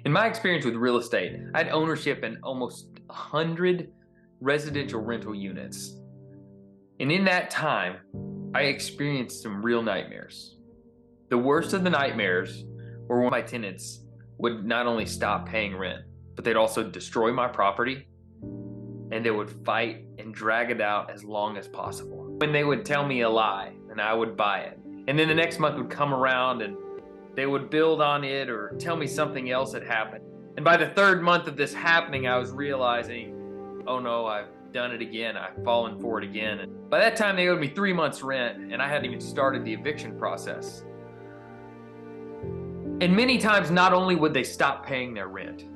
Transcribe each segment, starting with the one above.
In my experience with real estate, I had ownership in almost 100 residential rental units. And in that time, I experienced some real nightmares. The worst of the nightmares were when my tenants would not only stop paying rent, but they'd also destroy my property, and they would fight and drag it out as long as possible. When they would tell me a lie and I would buy it, and then the next month would come around and they would build on it or tell me something else had happened. And by the third month of this happening, I was realizing, oh no, I've done it again. I've fallen for it again. And by that time, they owed me 3 months rent, and I hadn't even started the eviction process. And many times, not only would they stop paying their rent,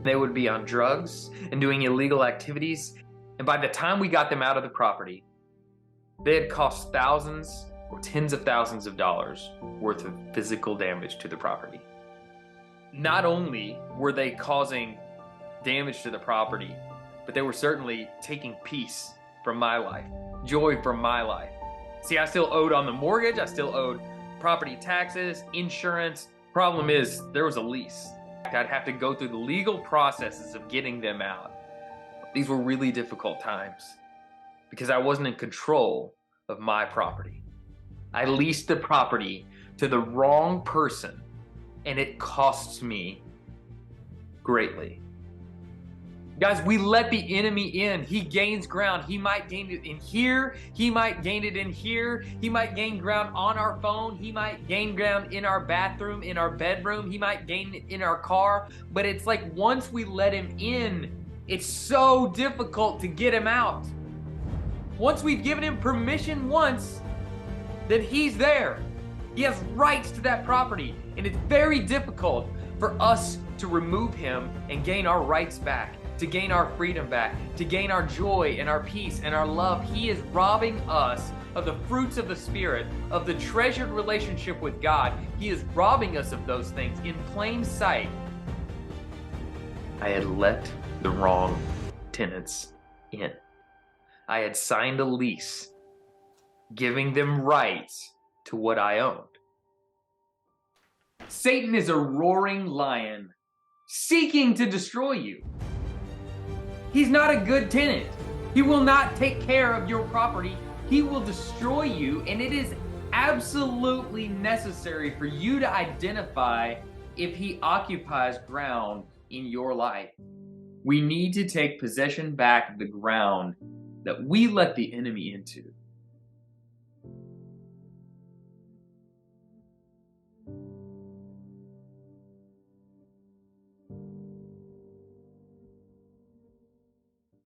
they would be on drugs and doing illegal activities. And by the time we got them out of the property, they had cost thousands or tens of thousands of dollars worth of physical damage to the property. Not only were they causing damage to the property, but they were certainly taking peace from my life, joy from my life. See, I still owed on the mortgage, I still owed property taxes, insurance. Problem is, there was a lease. I'd have to go through the legal processes of getting them out. These were really difficult times because I wasn't in control of my property. I leased the property to the wrong person, and it costs me greatly. Guys, we let the enemy in. He gains ground. He might gain it in here. He might gain it in here. He might gain ground on our phone. He might gain ground in our bathroom, in our bedroom. He might gain it in our car. But it's like once we let him in, it's so difficult to get him out. Once we've given him permission once, then he's there. He has rights to that property. And it's very difficult for us to remove him and gain our rights back, to gain our freedom back, to gain our joy and our peace and our love. He is robbing us of the fruits of the Spirit, of the treasured relationship with God. He is robbing us of those things in plain sight. I had let the wrong tenants in. I had signed a lease, giving them rights to what I owned. Satan is a roaring lion seeking to destroy you. He's not a good tenant. He will not take care of your property. He will destroy you, and it is absolutely necessary for you to identify if he occupies ground in your life. We need to take possession back of the ground that we let the enemy into.